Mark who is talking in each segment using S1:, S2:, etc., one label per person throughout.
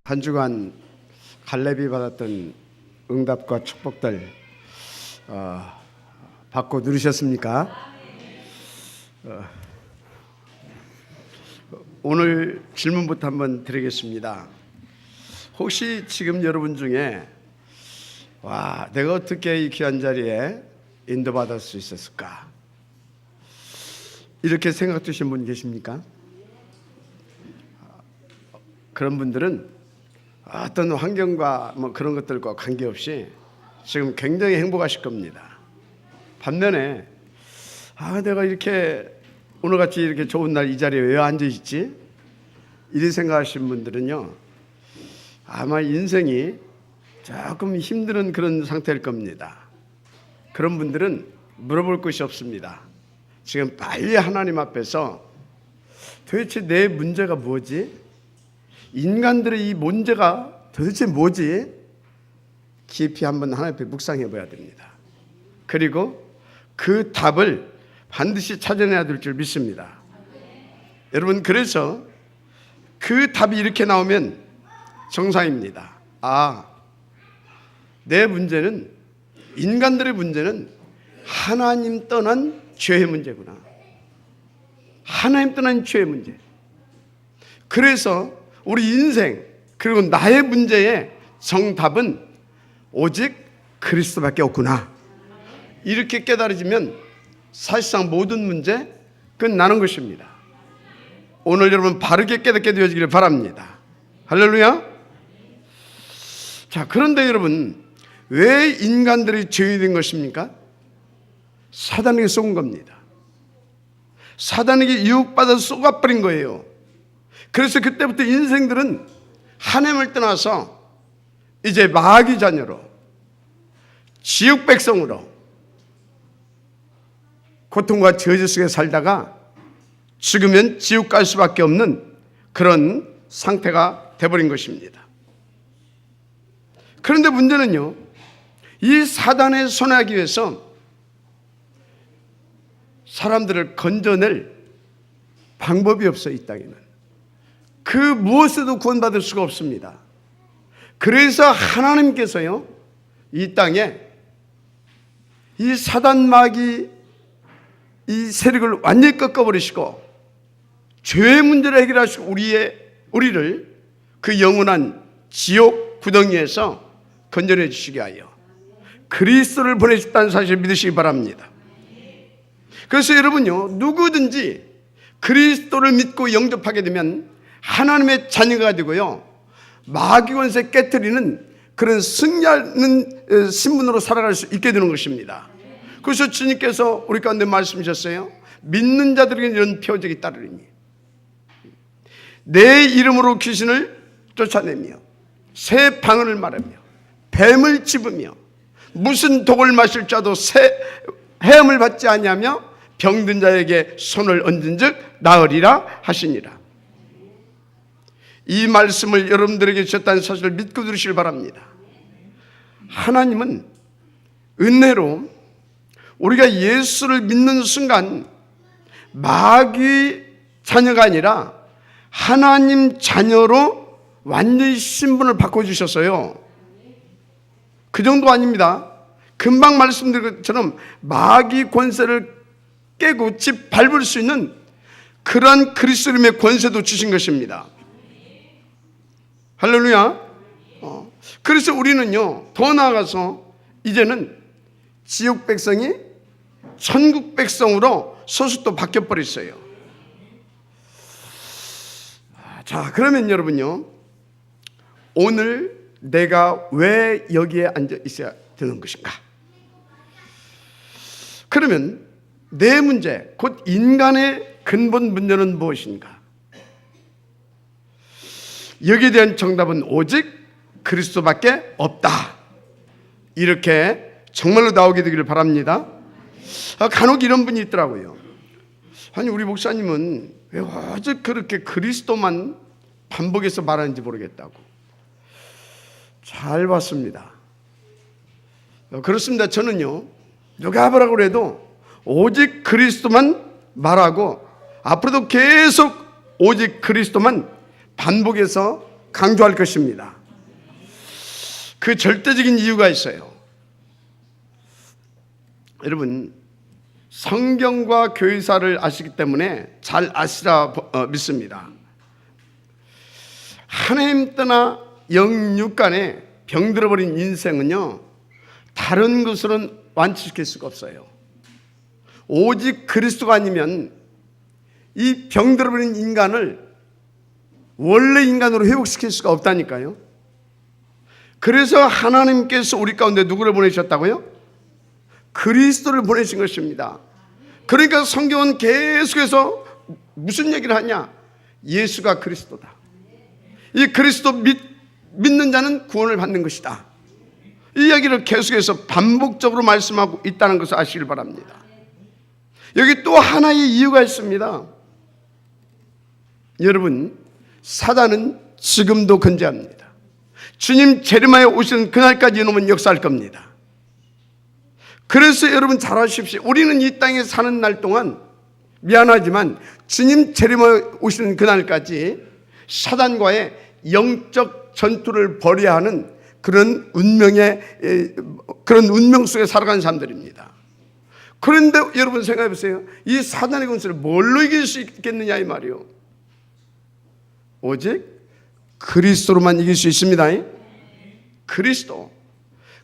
S1: 한 주간 갈렙이 받았던 응답과 축복들 받고 누리셨습니까? 오늘 질문부터 한번 드리겠습니다. 혹시 지금 여러분 중에 내가 어떻게 이 귀한 자리에 인도받을 수 있었을까? 이렇게 생각되신 분 계십니까? 그런 분들은 어떤 환경과 그런 것들과 관계없이 지금 굉장히 행복하실 겁니다. 반면에 내가 이렇게 오늘같이 이렇게 좋은 날 이 자리에 왜 앉아있지? 이렇게 생각하시는 분들은요, 아마 인생이 조금 힘든 그런 상태일 겁니다. 그런 분들은 물어볼 것이 없습니다. 지금 빨리 하나님 앞에서 도대체 내 문제가 뭐지? 인간들의 이 문제가 도대체 뭐지? 깊이 한번 하나님 앞에 묵상해 봐야 됩니다. 그리고 그 답을 반드시 찾아내야 될 줄 믿습니다. 여러분, 그래서 그 답이 이렇게 나오면 정상입니다. 내 문제는, 인간들의 문제는 하나님 떠난 죄의 문제구나. 하나님 떠난 죄의 문제. 그래서 우리 인생 그리고 나의 문제의 정답은 오직 그리스도밖에 없구나. 이렇게 깨달아지면 사실상 모든 문제 끝나는 것입니다. 오늘 여러분 바르게 깨닫게 되어지기를 바랍니다. 할렐루야. 자, 그런데 여러분, 왜 인간들이 죄인이 된 것입니까? 사단에게 속은 겁니다. 사단에게 유혹받아서 속아버린 거예요. 그래서 그때부터 인생들은 하나님을 떠나서 이제 마귀 자녀로, 지옥 백성으로 고통과 저주 속에 살다가 죽으면 지옥 갈 수밖에 없는 그런 상태가 되어버린 것입니다. 그런데 문제는요, 이 사단의 손에 하기 위해서 사람들을 건져낼 방법이 없어요. 이 땅에는 그 무엇에도 구원받을 수가 없습니다. 그래서 하나님께서요, 이 땅에 이 사단 마귀 이 세력을 완전히 꺾어버리시고 죄의 문제를 해결하시고 우리를 그 영원한 지옥 구덩이에서 건져내 주시게 하여 그리스도를 보내셨다는 사실을 믿으시기 바랍니다. 그래서 여러분요, 누구든지 그리스도를 믿고 영접하게 되면 하나님의 자녀가 되고요, 마귀 권세 깨트리는 그런 승리하는 신분으로 살아갈 수 있게 되는 것입니다. 그래서 주님께서 우리 가운데 말씀하셨어요. 믿는 자들에게 이런 표적이 따르리니 내 이름으로 귀신을 쫓아내며 새 방언을 말하며 뱀을 집으며 무슨 독을 마실 자도 해함을 받지 아니하며 병든 자에게 손을 얹은 즉 나으리라 하시니라. 이 말씀을 여러분들에게 주셨다는 사실을 믿고 들으시길 바랍니다. 하나님은 은혜로 우리가 예수를 믿는 순간 마귀 자녀가 아니라 하나님 자녀로 완전히 신분을 바꿔주셨어요. 그 정도 아닙니다. 금방 말씀드린 것처럼 마귀 권세를 깨고 집 밟을 수 있는 그러한 그리스도의 권세도 주신 것입니다. 할렐루야. 그래서 우리는요, 더 나아가서 이제는 지옥 백성이 천국 백성으로 소속도 바뀌어버렸어요. 자, 그러면 여러분요, 오늘 내가 왜 여기에 앉아 있어야 되는 것인가? 그러면 내 문제, 곧 인간의 근본 문제는 무엇인가? 여기에 대한 정답은 오직 그리스도밖에 없다. 이렇게 정말로 나오게 되기를 바랍니다. 간혹 이런 분이 있더라고요. 아니, 우리 목사님은 왜 오직 그렇게 그리스도만 반복해서 말하는지 모르겠다고. 잘 봤습니다. 그렇습니다. 저는요, 누가 뭐라고 해도 오직 그리스도만 말하고 앞으로도 계속 오직 그리스도만 반복해서 강조할 것입니다. 그 절대적인 이유가 있어요. 여러분, 성경과 교회사를 아시기 때문에 잘 아시라 믿습니다. 하나님 떠나 영육 간에 병들어버린 인생은요, 다른 것으로는 완치시킬 수가 없어요. 오직 그리스도가 아니면 이 병들어버린 인간을 원래 인간으로 회복시킬 수가 없다니까요. 그래서 하나님께서 우리 가운데 누구를 보내셨다고요? 그리스도를 보내신 것입니다. 그러니까 성경은 계속해서 무슨 얘기를 하냐? 예수가 그리스도다. 이 그리스도 믿는 자는 구원을 받는 것이다. 이 이야기를 계속해서 반복적으로 말씀하고 있다는 것을 아시길 바랍니다. 여기 또 하나의 이유가 있습니다. 여러분, 사단은 지금도 건재합니다. 주님 재림하여 오시는 그날까지 이놈은 역사할 겁니다. 그래서 여러분 잘 아십시오. 우리는 이 땅에 사는 날 동안 미안하지만 주님 재림하여 오시는 그날까지 사단과의 영적 전투를 벌여야 하는 그런 운명 속에 살아가는 사람들입니다. 그런데 여러분 생각해 보세요. 이 사단의 권세를 뭘로 이길 수 있겠느냐 이 말이요. 오직 그리스도로만 이길 수 있습니다. 그리스도.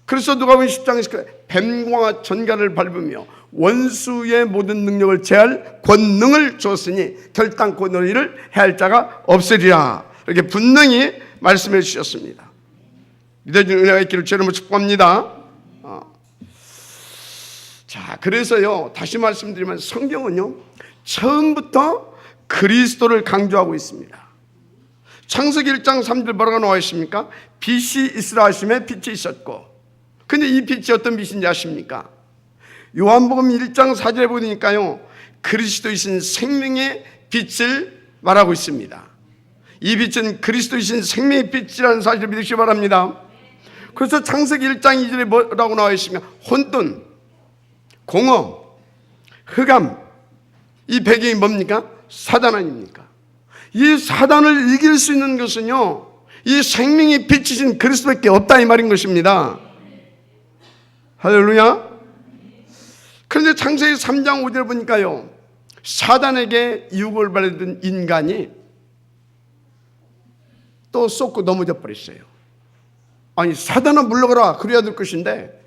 S1: 그래서 누가복음 10장에 뱀과 전갈을 밟으며 원수의 모든 능력을 제할 권능을 주었으니 결단코 너희를 해할 자가 없으리라. 이렇게 분명히 말씀해 주셨습니다. 믿어지는 은혜가 있기를 주님으로 축복합니다. 자, 그래서요, 다시 말씀드리면 성경은요, 처음부터 그리스도를 강조하고 있습니다. 창세기 1장 3절 뭐라고 나와 있습니까? 빛이 있으라 하심에 빛이 있었고. 근데 이 빛이 어떤 빛인지 아십니까? 요한복음 1장 4절에 보니까요, 그리스도이신 생명의 빛을 말하고 있습니다. 이 빛은 그리스도이신 생명의 빛이라는 사실을 믿으시기 바랍니다. 그래서 창세기 1장 2절에 뭐라고 나와 있습니까? 혼돈, 공허, 흑암, 이 배경이 뭡니까? 사단 아닙니까? 이 사단을 이길 수 있는 것은요, 이 생명의 빛이신 그리스도밖에 없다 이 말인 것입니다. 할렐루야. 그런데 창세기 3장 5절 보니까요, 사단에게 유혹을 받은 인간이 또 쏟고 넘어져 버렸어요. 아니, 사단아 물러가라 그래야 될 것인데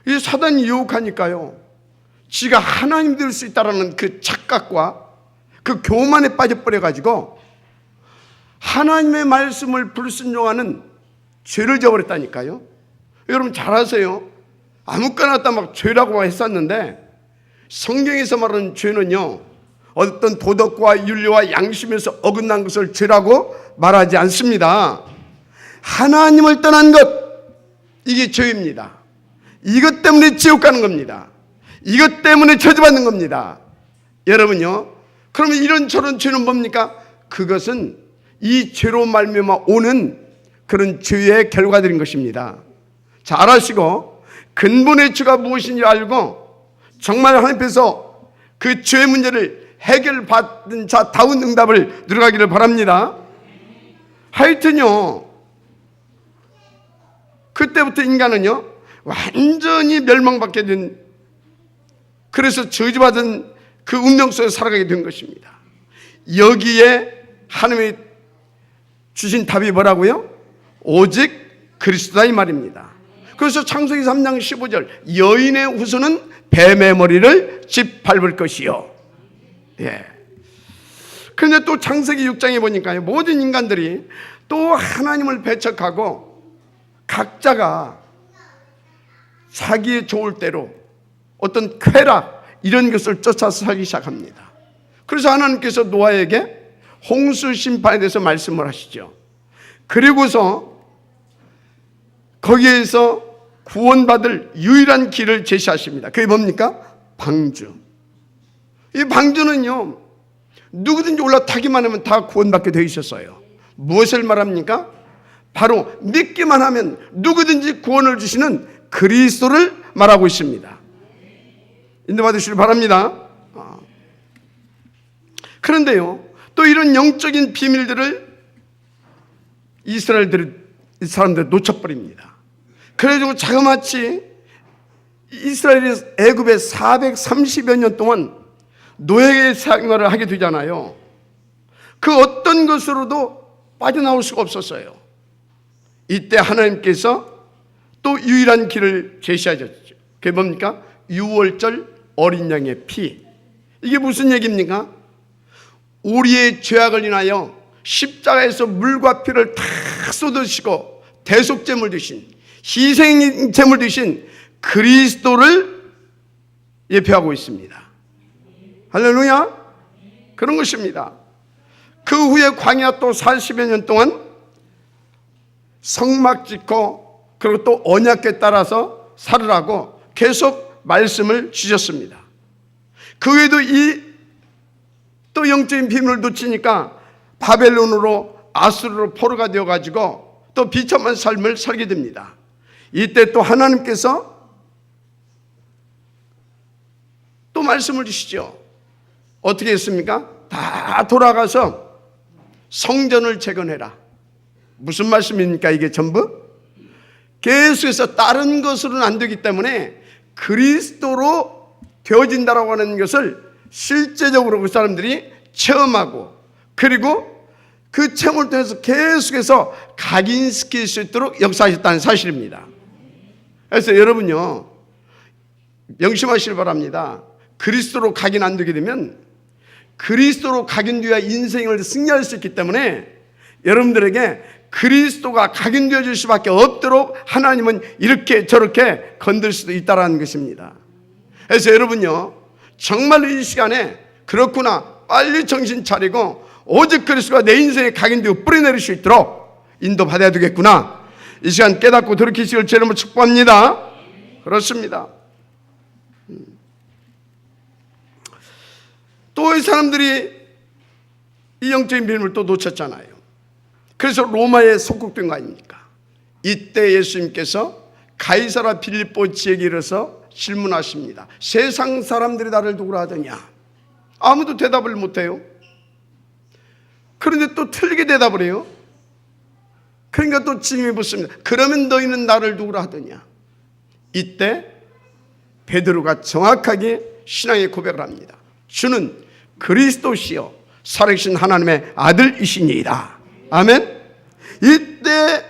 S1: 이 사단이 유혹하니까요, 지가 하나님 될 수 있다라는 그 착각과 그 교만에 빠져버려가지고 하나님의 말씀을 불순종하는 죄를 져버렸다니까요. 여러분 잘 아세요. 아무거나 갖다 막 죄라고 했었는데 성경에서 말하는 죄는요, 어떤 도덕과 윤리와 양심에서 어긋난 것을 죄라고 말하지 않습니다. 하나님을 떠난 것, 이게 죄입니다. 이것 때문에 지옥 가는 겁니다. 이것 때문에 저주받는 겁니다. 여러분요, 그러면 이런저런 죄는 뭡니까? 그것은 이 죄로 말미암아 오는 그런 죄의 결과들인 것입니다. 잘 아시고 근본의 죄가 무엇인지 알고 정말 하나님께서 그 죄의 문제를 해결받은 자다운 응답을 누려가기를 바랍니다. 하여튼요, 그때부터 인간은요 완전히 멸망받게 된, 그래서 저주받은 그 운명 속에 살아가게 된 것입니다. 여기에 하나님이 주신 답이 뭐라고요? 오직 그리스도다 이 말입니다. 그래서 창세기 3장 15절 여인의 후손은 뱀의 머리를 짓밟을 것이요. 예. 그런데 또 창세기 6장에 보니까요, 모든 인간들이 또 하나님을 배척하고 각자가 자기의 좋을 대로 어떤 쾌락 이런 것을 쫓아서 살기 시작합니다. 그래서 하나님께서 노아에게 홍수 심판에 대해서 말씀을 하시죠. 그리고서 거기에서 구원받을 유일한 길을 제시하십니다. 그게 뭡니까? 방주. 이 방주는요, 누구든지 올라타기만 하면 다 구원받게 되어 있었어요. 무엇을 말합니까? 바로 믿기만 하면 누구든지 구원을 주시는 그리스도를 말하고 있습니다. 인도받으시길 바랍니다. 그런데요, 또 이런 영적인 비밀들을 이스라엘들 사람들 놓쳐버립니다. 그래가지고 자그마치 이스라엘이 애굽에 430여 년 동안 노예 생활을 하게 되잖아요. 그 어떤 것으로도 빠져나올 수가 없었어요. 이때 하나님께서 또 유일한 길을 제시하셨죠. 그게 뭡니까? 유월절 어린 양의 피. 이게 무슨 얘기입니까? 우리의 죄악을 인하여 십자가에서 물과 피를 다 쏟으시고 대속제물 되신, 희생제물 되신 그리스도를 예표하고 있습니다. 할렐루야. 그런 것입니다. 그 후에 광야 또 40여 년 동안 성막 짓고 그리고 또 언약궤 따라서 살으라고 계속 말씀을 주셨습니다. 그 외에도 또 영적인 비밀을 놓치니까 바벨론으로 아수르로 포로가 되어가지고 또 비참한 삶을 살게 됩니다. 이때 또 하나님께서 또 말씀을 주시죠. 어떻게 했습니까? 다 돌아가서 성전을 재건해라. 무슨 말씀입니까? 이게 전부? 계속해서 다른 것으로는 안 되기 때문에 그리스도로 되어진다라고 하는 것을 실제적으로 그 사람들이 체험하고, 그리고 그 체험을 통해서 계속해서 각인시킬 수 있도록 역사하셨다는 사실입니다. 그래서 여러분요, 명심하시길 바랍니다. 그리스도로 각인 안 되게 되면 그리스도로 각인되어야 인생을 승리할 수 있기 때문에 여러분들에게 그리스도가 각인되어질 수밖에 없도록 하나님은 이렇게 저렇게 건들 수도 있다는 것입니다. 그래서 여러분요, 정말로 이 시간에 그렇구나, 빨리 정신 차리고 오직 그리스도가 내 인생에 각인되어 뿌리내릴 수 있도록 인도받아야 되겠구나, 이 시간 깨닫고 돌이키시길 제 이름으로 축복합니다. 그렇습니다. 또 이 사람들이 이 영적인 비밀을 또 놓쳤잖아요. 그래서 로마에 속국된 거 아닙니까? 이때 예수님께서 가이사라 빌립보 지역에 이르러서 질문하십니다. 세상 사람들이 나를 누구라 하더냐? 아무도 대답을 못해요. 그런데 또 틀리게 대답을 해요. 그러니까 또 질문해 묻습니다. 그러면 너희는 나를 누구라 하더냐? 이때 베드로가 정확하게 신앙의 고백을 합니다. 주는 그리스도시요 살아계신 하나님의 아들이시니이다. 아멘. 이때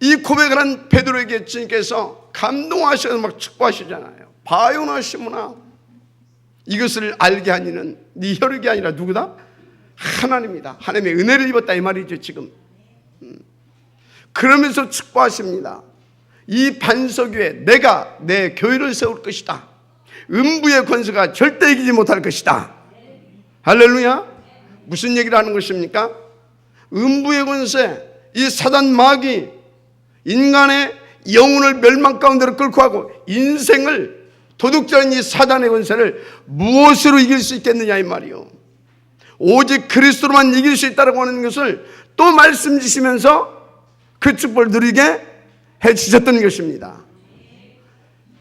S1: 이 고백을 한 베드로에게 주님께서 감동하셔서 막 축복하시잖아요. 봐요나 시므나 이것을 알게 하는 이는 네 혈육이 아니라 누구다? 하나님이다. 하나님의 은혜를 입었다 이 말이죠 지금. 그러면서 축복하십니다. 이 반석 위에 내가 내 교회를 세울 것이다. 음부의 권세가 절대 이기지 못할 것이다. 할렐루야. 무슨 얘기를 하는 것입니까? 음부의 권세, 이 사단 마귀 인간의 영혼을 멸망 가운데로 끌고 가고 인생을 도둑질하는 이 사단의 권세를 무엇으로 이길 수 있겠느냐 이 말이요. 오직 그리스도로만 이길 수 있다고 하는 것을 또 말씀 주시면서 그 축복을 누리게 해주셨던 것입니다.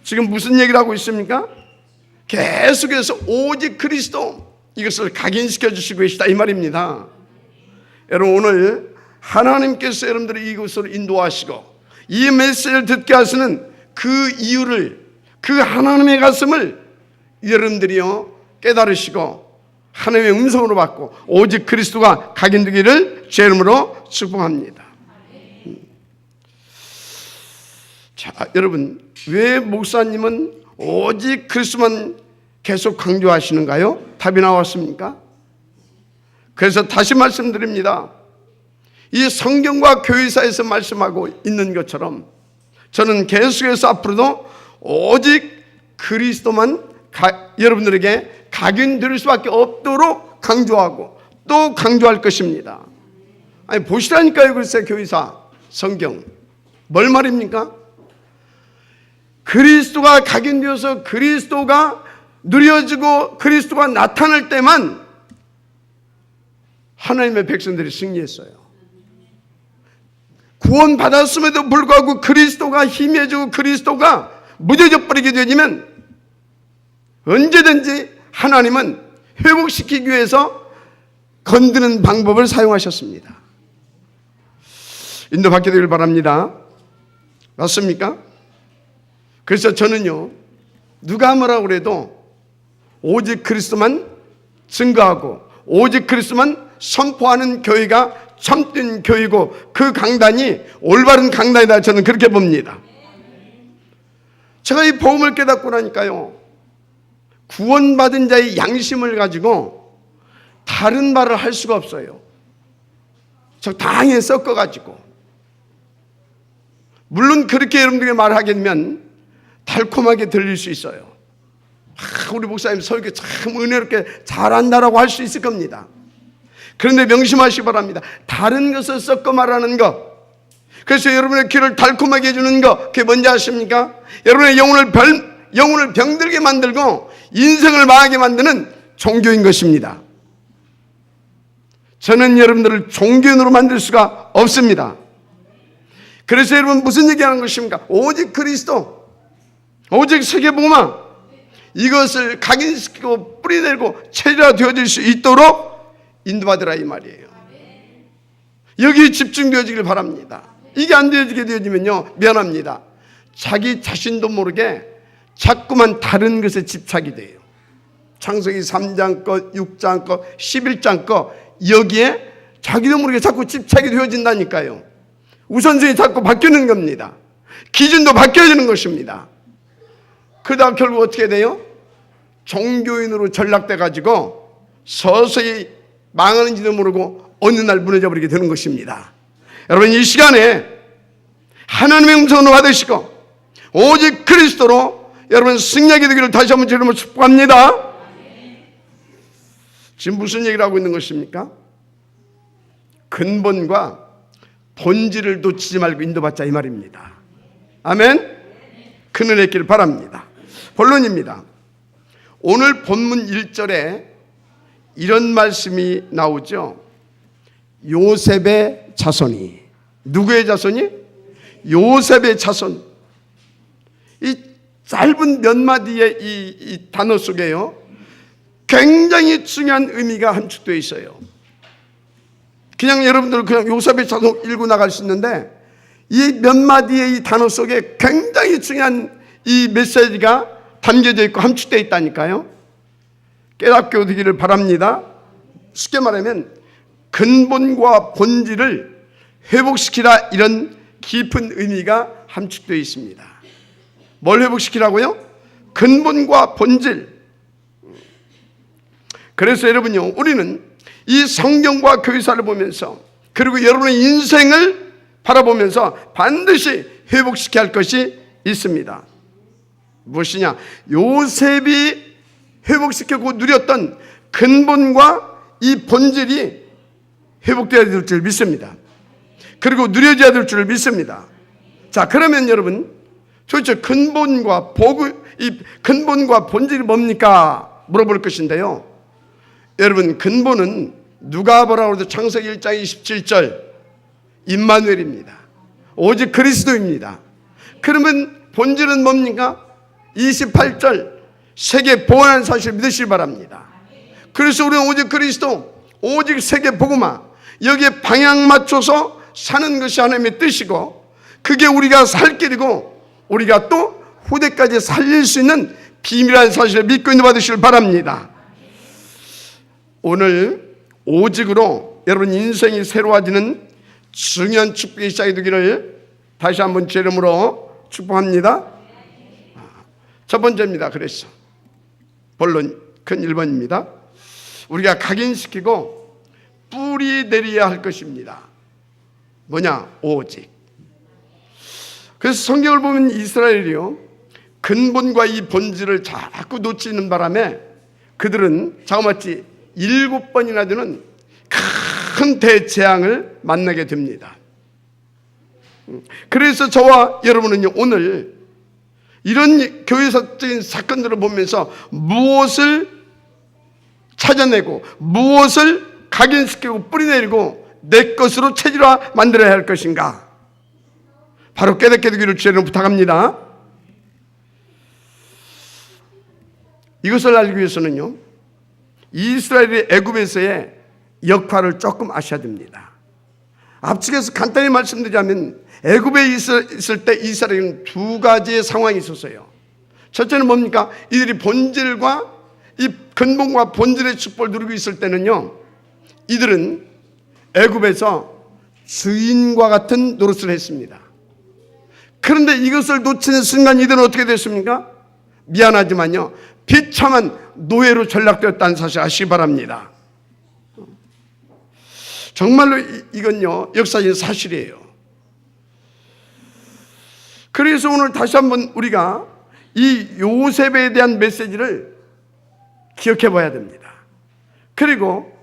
S1: 지금 무슨 얘기를 하고 있습니까? 계속해서 오직 그리스도, 이것을 각인시켜 주시고 계시다 이 말입니다. 여러분, 오늘 하나님께서 여러분들을 이곳으로 인도하시고 이 메시지를 듣게 하시는 그 이유를, 그 하나님의 가슴을 여러분들이요 깨달으시고 하나님의 음성으로 받고 오직 그리스도가 각인되기를 제 이름으로 축복합니다. 자, 여러분, 왜 목사님은 오직 그리스도만 계속 강조하시는가요? 답이 나왔습니까? 그래서 다시 말씀드립니다. 이 성경과 교회사에서 말씀하고 있는 것처럼 저는 계속해서 앞으로도 오직 그리스도만 여러분들에게 각인될 수밖에 없도록 강조하고 또 강조할 것입니다. 아니 보시라니까요. 글쎄 교회사 성경 뭘 말입니까? 그리스도가 각인되어서 그리스도가 누려지고 그리스도가 나타날 때만 하나님의 백성들이 승리했어요. 구원 받았음에도 불구하고 그리스도가 희미해지고 그리스도가 무뎌져 버리게 되면 언제든지 하나님은 회복시키기 위해서 건드는 방법을 사용하셨습니다. 인도받게 되길 바랍니다. 맞습니까? 그래서 저는요, 누가 뭐라고 그래도 오직 그리스도만 증거하고 오직 그리스도만 선포하는 교회가 참된 교회고 그 강단이 올바른 강단이다, 저는 그렇게 봅니다. 제가 이 복음을 깨닫고 나니까요, 구원받은 자의 양심을 가지고 다른 말을 할 수가 없어요. 적당히 섞어가지고. 물론 그렇게 여러분들에게 말하게 되면 달콤하게 들릴 수 있어요. 우리 목사님 설교 참 은혜롭게 잘한다라고 할 수 있을 겁니다. 그런데 명심하시기 바랍니다. 다른 것을 섞어 말하는 것, 그래서 여러분의 귀를 달콤하게 해주는 것, 그게 뭔지 아십니까? 여러분의 영혼을 병들게 만들고 인생을 망하게 만드는 종교인 것입니다. 저는 여러분들을 종교인으로 만들 수가 없습니다. 그래서 여러분 무슨 얘기하는 것입니까? 오직 그리스도, 오직 세계복음화, 이것을 각인시키고 뿌리내고 체질화 되어질 수 있도록 인도받으라, 이 말이에요. 여기에 집중되어지길 바랍니다. 이게 안 되어지게 되어지면요, 미안합니다, 자기 자신도 모르게 자꾸만 다른 것에 집착이 돼요. 창세기 3장 것, 6장 것, 11장 것, 여기에 자기도 모르게 자꾸 집착이 되어진다니까요. 우선순위 자꾸 바뀌는 겁니다. 기준도 바뀌어지는 것입니다. 그러다 결국 어떻게 돼요? 종교인으로 전락돼가지고 서서히 망하는지도 모르고 어느 날 무너져 버리게 되는 것입니다. 여러분, 이 시간에 하나님의 음성을 받으시고 오직 그리스도로 여러분 승리하게 되기를 다시 한번 주님을 축복합니다. 지금 무슨 얘기를 하고 있는 것입니까? 근본과 본질을 놓치지 말고 인도받자, 이 말입니다. 아멘. 큰 은혜 있기를 바랍니다. 본론입니다. 오늘 본문 1절에 이런 말씀이 나오죠. 요셉의 자손이. 누구의 자손이? 요셉의 자손. 이 짧은 몇 마디의 이 단어 속에요, 굉장히 중요한 의미가 함축되어 있어요. 그냥 여러분들 그냥 요셉의 자손 읽고 나갈 수 있는데 이 몇 마디의 이 단어 속에 굉장히 중요한 이 메시지가 담겨져 있고 함축되어 있다니까요. 깨닫게 되기를 바랍니다. 쉽게 말하면 근본과 본질을 회복시키라, 이런 깊은 의미가 함축되어 있습니다. 뭘 회복시키라고요? 근본과 본질. 그래서 여러분요, 우리는 이 성경과 교회사를 보면서 그리고 여러분의 인생을 바라보면서 반드시 회복시켜야 할 것이 있습니다. 무엇이냐? 요셉이 회복시키고 누렸던 근본과 이 본질이 회복되어야 될 줄 믿습니다. 그리고 누려져야 될 줄 믿습니다. 자, 그러면 여러분, 도대체 근본과 이 근본과 본질이 뭡니까? 물어볼 것인데요. 여러분, 근본은 누가 뭐라고 해도 창세기 1장 27절 임마누엘입니다. 오직 그리스도입니다. 그러면 본질은 뭡니까? 28절 세계 보호하는 사실을 믿으시기 바랍니다. 그래서 우리는 오직 그리스도, 오직 세계 복음화, 여기에 방향 맞춰서 사는 것이 하나님의 뜻이고 그게 우리가 살 길이고 우리가 또 후대까지 살릴 수 있는 비밀한 사실을 믿고 인도받으시길 바랍니다. 오늘 오직으로 여러분 인생이 새로워지는 중요한 축복이 시작이 되기를 다시 한번 제 이름으로 축복합니다. 첫 번째입니다. 그래서 본론 큰 1번입니다. 우리가 각인시키고 뿌리 내려야 할 것입니다. 뭐냐? 오직. 그래서 성경을 보면 이스라엘이요, 근본과 이 본질을 자꾸 놓치는 바람에 그들은 자그마치 7번이나 되는 큰 대재앙을 만나게 됩니다. 그래서 저와 여러분은요, 오늘 이런 교회사적인 사건들을 보면서 무엇을 찾아내고 무엇을 각인시키고 뿌리내리고 내 것으로 체질화 만들어야 할 것인가, 바로 깨닫게 되기를 주님으로 부탁합니다. 이것을 알기 위해서는요, 이스라엘의 애굽에서의 역할을 조금 아셔야 됩니다. 앞측에서 간단히 말씀드리자면 애굽에 있을 때 이스라엘은 두 가지의 상황이 있었어요. 첫째는 뭡니까? 이들이 본질과 이 근본과 본질의 축복을 누리고 있을 때는요, 이들은 애굽에서 주인과 같은 노릇을 했습니다. 그런데 이것을 놓치는 순간 이들은 어떻게 됐습니까? 미안하지만요, 비참한 노예로 전락되었다는 사실 아시기 바랍니다. 정말로 이건요, 역사적인 사실이에요. 그래서 오늘 다시 한번 우리가 이 요셉에 대한 메시지를 기억해 봐야 됩니다. 그리고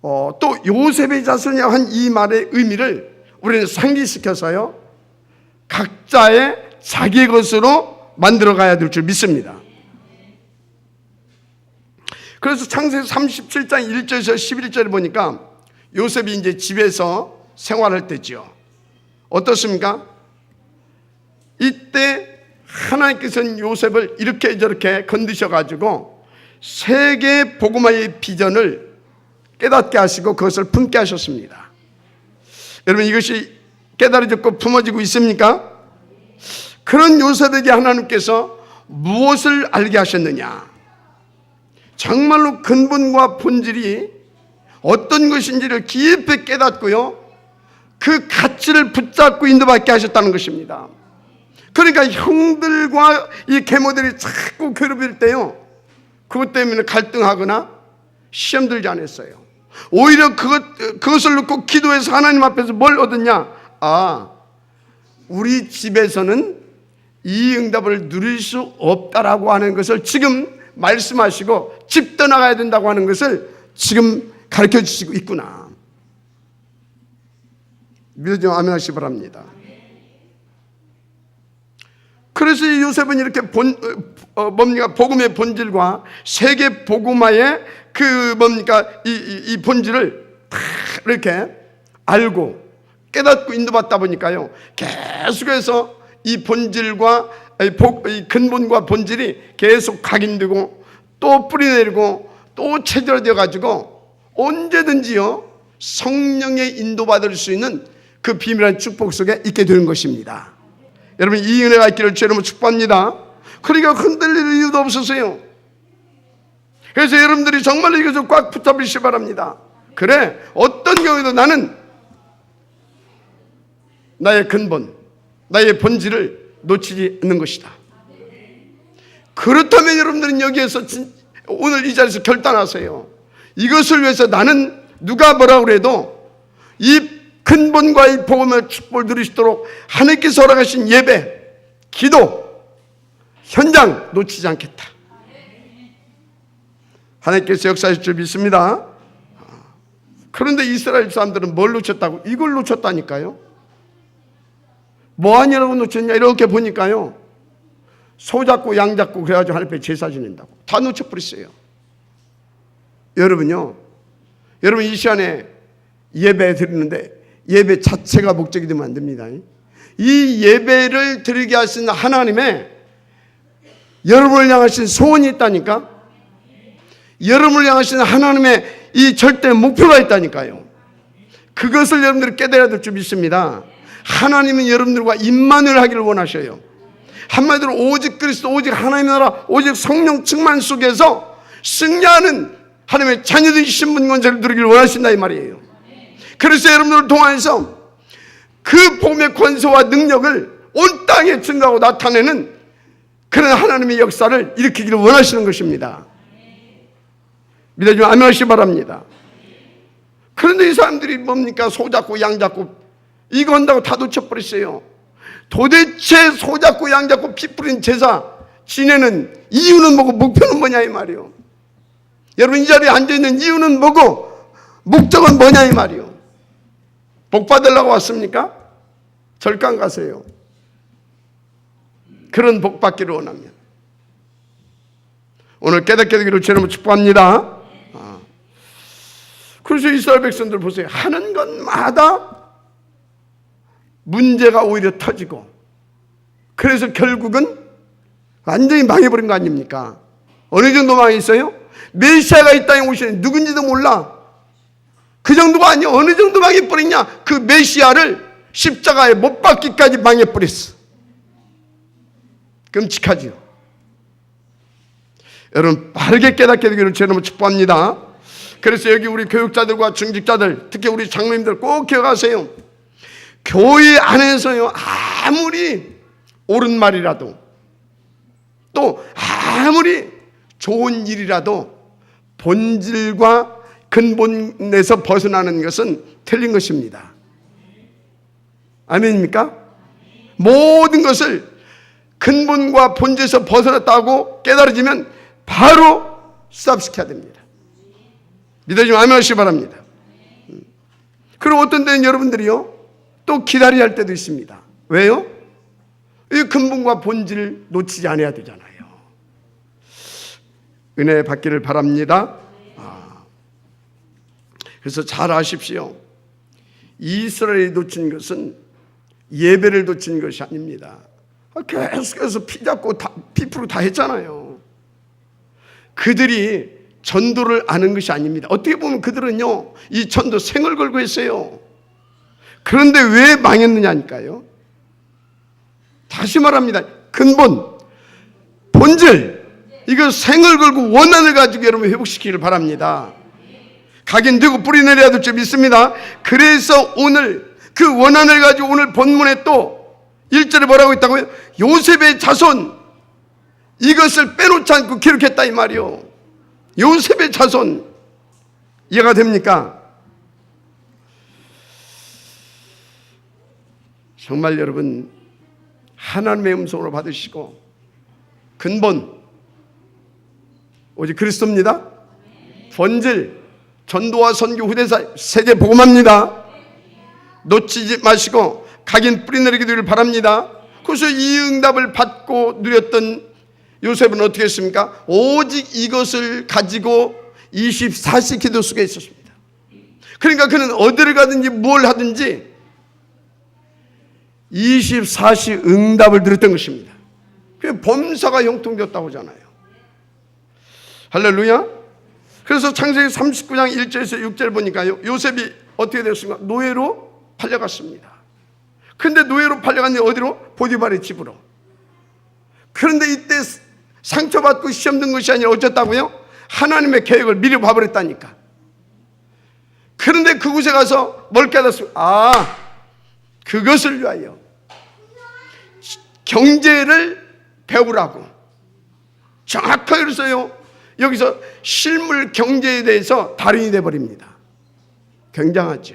S1: 또 요셉의 자손이라고 한 이 말의 의미를 우리는 상기시켜서요, 각자의 자기 것으로 만들어 가야 될 줄 믿습니다. 그래서 창세기 37장 1절에서 11절을 보니까 요셉이 이제 집에서 생활할 때지요. 어떻습니까? 이때 하나님께서는 요셉을 이렇게 저렇게 건드셔가지고 세계 복음화의 비전을 깨닫게 하시고 그것을 품게 하셨습니다. 여러분, 이것이 깨달아졌고 품어지고 있습니까? 그런 요셉에게 하나님께서 무엇을 알게 하셨느냐? 정말로 근본과 본질이 어떤 것인지를 깊이 깨닫고요, 그 가치를 붙잡고 인도받게 하셨다는 것입니다. 그러니까 형들과 이 계모들이 자꾸 괴롭힐 때요, 그것 때문에 갈등하거나 시험 들지 않았어요. 오히려 그것을 놓고 기도해서 하나님 앞에서 뭘 얻었냐? 우리 집에서는 이 응답을 누릴 수 없다라고 하는 것을 지금 말씀하시고 집 떠나가야 된다고 하는 것을 지금 가르쳐 주시고 있구나. 믿어지면 아멘 하시기 바랍니다. 그래서 이 요셉은 이렇게 복음의 본질과 세계 복음화의 이 본질을 다 이렇게 알고 깨닫고 인도받다 보니까요, 계속해서 이 본질과 이 근본과 본질이 계속 각인되고 또 뿌리내리고 또 체결되어 가지고 언제든지요, 성령의 인도받을 수 있는 그 비밀한 축복 속에 있게 되는 것입니다. 여러분, 이 은혜가 있기를 주님으로 축복합니다. 그러니까 흔들릴 이유도 없으세요. 그래서 여러분들이 정말로 이것을 꽉 붙잡으시기 바랍니다. 그래, 어떤 경우에도 나는 나의 근본, 나의 본질을 놓치지 않는 것이다. 그렇다면 여러분들은 여기에서 오늘 이 자리에서 결단하세요. 이것을 위해서 나는 누가 뭐라고 해도 이 근본과 이 복음의 축복을 누리시도록 하나님께서 허락하신 예배, 기도, 현장 놓치지 않겠다. 하나님께서 역사하실 줄 믿습니다. 그런데 이스라엘 사람들은 뭘 놓쳤다고? 이걸 놓쳤다니까요. 뭐하냐고 놓쳤냐 이렇게 보니까요, 소 잡고 양 잡고 그래가지고 하나님 앞에 제사 지낸다고 다 놓쳐버렸어요. 여러분요, 여러분 이 시간에 예배 드리는데 예배 자체가 목적이 되면 안 됩니다. 이 예배를 드리게 하신 하나님의 여러분을 향하신 소원이 있다니까. 여러분을 향하신 하나님의 이 절대 목표가 있다니까요. 그것을 여러분들이 깨달아야 될 줄 믿습니다. 하나님은 여러분들과 임마누엘 하기를 원하셔요. 한마디로 오직 그리스도, 오직 하나님의 나라, 오직 성령 충만 속에서 승리하는 하나님의 자녀들이 신분권세를 누리기를 원하신다 이 말이에요. 그래서 여러분들을 통해서 그 복음의 권세와 능력을 온 땅에 증거하고 나타내는 그런 하나님의 역사를 일으키기를 원하시는 것입니다. 믿어주면 아멘 하시기 바랍니다. 그런데 이 사람들이 뭡니까? 소 잡고 양 잡고 이거 한다고 다 놓쳐버렸어요. 도대체 소 잡고 양 잡고 피 뿌린 제사 지내는 이유는 뭐고 목표는 뭐냐 이 말이요. 여러분 이 자리에 앉아있는 이유는 뭐고 목적은 뭐냐 이 말이요. 복 받으려고 왔습니까? 절간 가세요. 그런 복 받기를 원하면. 오늘 깨닫게 되기를 주님으로 축복합니다. 그래서 이스라엘 백성들 보세요. 하는 것마다 문제가 오히려 터지고, 그래서 결국은 완전히 망해버린 거 아닙니까? 어느 정도 망했어요? 메시아가 이 땅에 오시는 누군지도 몰라. 그 정도가 아니야. 어느 정도 망해버리냐? 그 메시아를 십자가에 못 박기까지 망해버렸어. 끔찍하지요. 여러분 바르게 깨닫게 되기를 주님으로 축복합니다. 그래서 여기 우리 교육자들과 중직자들, 특히 우리 장로님들 꼭 기억하세요. 교회 안에서요, 아무리 옳은 말이라도 또 아무리 좋은 일이라도 본질과 근본에서 벗어나는 것은 틀린 것입니다. 아멘입니까? 모든 것을 근본과 본질에서 벗어났다고 깨달아지면 바로 스탑시켜야 됩니다. 믿어주면 아멘 하시기 바랍니다. 그럼 어떤 때는 여러분들이요 또 기다려야 할 때도 있습니다. 왜요? 이 근본과 본질을 놓치지 않아야 되잖아요. 은혜 받기를 바랍니다. 그래서 잘 아십시오. 이스라엘이 놓친 것은 예배를 놓친 것이 아닙니다. 계속해서 피 잡고 피 풀고 다 했잖아요. 그들이 전도를 아는 것이 아닙니다. 어떻게 보면 그들은요 이 전도 생을 걸고 했어요. 그런데 왜 망했느냐니까요. 다시 말합니다. 근본, 본질, 이거 생을 걸고 원한을 가지고 여러분 회복시키기를 바랍니다. 가긴 누구 뿌리 내려야 될 줄 믿습니다. 그래서 오늘 그 원한을 가지고 오늘 본문에 또 1절에 뭐라고 있다고요? 요셉의 자손, 이것을 빼놓지 않고 기록했다 이 말이요. 요셉의 자손, 이해가 됩니까? 정말 여러분 하나님의 음성으로 받으시고 근본 오직 그리스도입니다. 본질, 전도와 선교 후대사 세계 복음합니다. 놓치지 마시고 각인 뿌리내리게 되기를 바랍니다. 그래서 이 응답을 받고 누렸던 요셉은 어떻게 했습니까? 오직 이것을 가지고 24시 기도 속에 있었습니다. 그러니까 그는 어디를 가든지 뭘 하든지 24시 응답을 누렸던 것입니다. 그게 범사가 형통되었다고 하잖아요. 할렐루야. 그래서 창세기 39장 1절에서 6절 보니까요 요셉이 어떻게 되었습니까? 노예로 팔려갔습니다. 그런데 노예로 팔려갔는데 어디로? 보디발의 집으로. 그런데 이때 상처받고 시험 든 것이 아니라 어쩌다고요? 하나님의 계획을 미리 봐버렸다니까. 그런데 그곳에 가서 뭘 깨닫습니까? 그것을 위하여 경제를 배우라고. 정확하게 그래서요 여기서 실물 경제에 대해서 달인이 되어버립니다. 굉장하죠.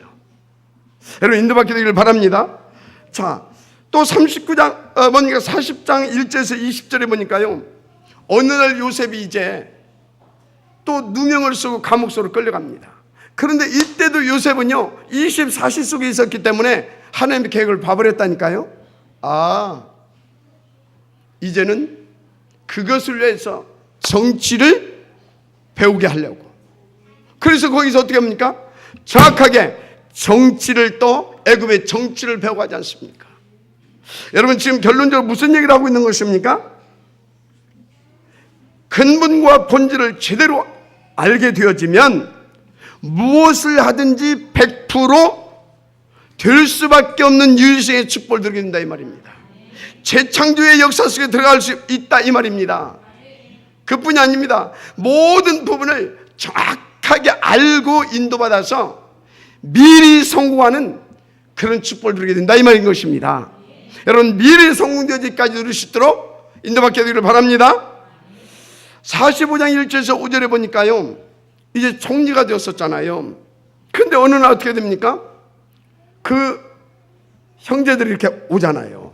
S1: 여러분 인도받게 되기를 바랍니다. 자, 또 39장 보니까 40장 1절에서 20절에 보니까요 어느 날 요셉이 이제 또 누명을 쓰고 감옥 속으로 끌려갑니다. 그런데 이때도 요셉은요 24시 속에 있었기 때문에 하나님의 계획을 봐버렸다니까요. 이제는 그것을 위해서 정치를 배우게 하려고. 그래서 거기서 어떻게 합니까? 정확하게 정치를 또 애굽의 정치를 배우고 하지 않습니까? 여러분 지금 결론적으로 무슨 얘기를 하고 있는 것입니까? 근본과 본질을 제대로 알게 되어지면 무엇을 하든지 100% 될 수밖에 없는 유일성의 축복을 드리게 된다 이 말입니다. 재창조의 역사 속에 들어갈 수 있다 이 말입니다. 그뿐이 아닙니다. 모든 부분을 정확하게 알고 인도받아서 미리 성공하는 그런 축복을 드리게 된다 이 말인 것입니다. 여러분 미리 성공되기까지 누릴 수 있도록 인도받게 되기를 바랍니다. 45장 1절에서 5절에 보니까요 이제 총리가 되었었잖아요. 그런데 어느 날 어떻게 됩니까? 그 형제들이 이렇게 오잖아요.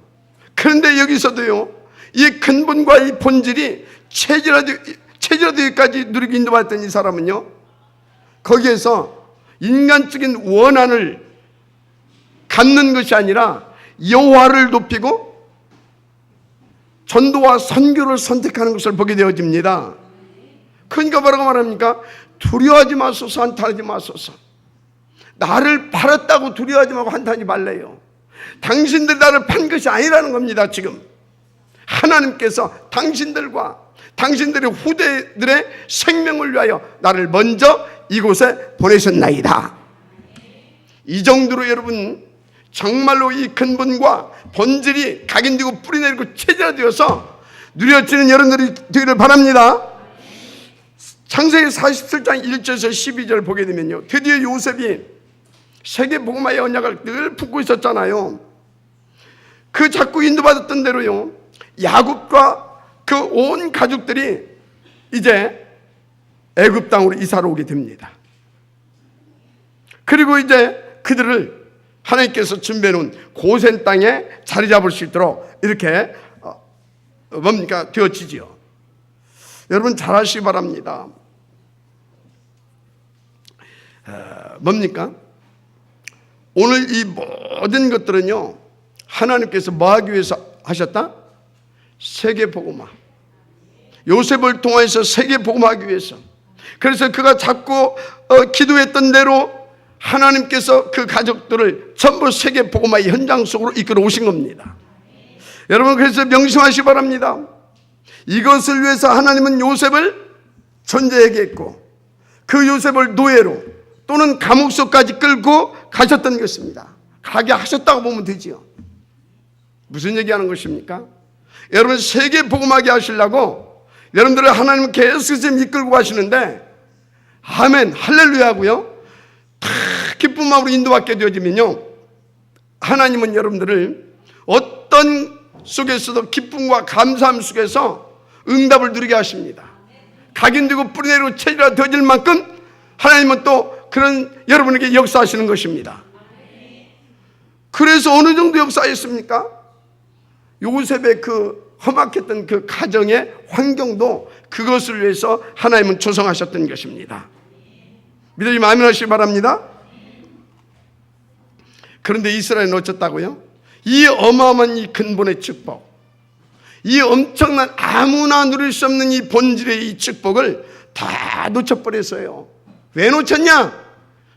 S1: 그런데 여기서도요 이 근본과 이 본질이 체질화되기까지 누리기 인도받았던 이 사람은요 거기에서 인간적인 원한을 갖는 것이 아니라 여호와를 높이고 전도와 선교를 선택하는 것을 보게 되어집니다. 그러니까 뭐라고 말합니까? 두려워하지 마소서, 한탄하지 마소서. 나를 팔았다고 두려워하지 말고 한탄하지 말래요. 당신들이 나를 판 것이 아니라는 겁니다. 지금 하나님께서 당신들과 당신들의 후대들의 생명을 위하여 나를 먼저 이곳에 보내셨나이다. 이 정도로 여러분 정말로 이 근본과 본질이 각인되고 뿌리내리고 체질화되어서 누려지는 여러분들이 되기를 바랍니다. 창세기 47장 1절에서 12절 보게 되면요, 드디어 요셉이 세계복음화의 언약을 늘 품고 있었잖아요. 그 자꾸 인도받았던 대로요, 야곱과 그 온 가족들이 이제 애굽 땅으로 이사를 오게 됩니다. 그리고 이제 그들을 하나님께서 준비해 놓은 고센 땅에 자리 잡을 수 있도록 이렇게 되어지지요. 여러분 잘 아시기 바랍니다. 오늘 이 모든 것들은요, 하나님께서 뭐 하기 위해서 하셨다? 세계복음화. 요셉을 통해서 세계복음화하기 위해서. 그래서 그가 자꾸 기도했던 대로 하나님께서 그 가족들을 전부 세계복음화의 현장 속으로 이끌어 오신 겁니다. 여러분 그래서 명심하시기 바랍니다. 이것을 위해서 하나님은 요셉을 존재하게 했고 그 요셉을 노예로 또는 감옥 속까지 끌고 가셨던 것입니다. 가게 하셨다고 보면 되지요. 무슨 얘기하는 것입니까? 여러분 세계복음화하게 하시려고 여러분들을 하나님은 계속 이끌고 가시는데, 아멘 할렐루야 하고요, 다 기쁜 마음으로 인도받게 되어지면요, 하나님은 여러분들을 어떤 속에서도 기쁨과 감사함 속에서 응답을 누리게 하십니다. 각인되고 뿌리내리고 체질화 되어질 만큼 하나님은 또 그런 여러분에게 역사하시는 것입니다. 그래서 어느 정도 역사했습니까? 요셉의 그 험악했던 그 가정의 환경도 그것을 위해서 하나님은 조성하셨던 것입니다. 믿으시면 아멘 하시기 바랍니다. 그런데 이스라엘은 어쩌다고요? 이 어마어마한 이 근본의 축복, 이 엄청난 아무나 누릴 수 없는 이 본질의 이 축복을 다 놓쳐버렸어요. 왜 놓쳤냐?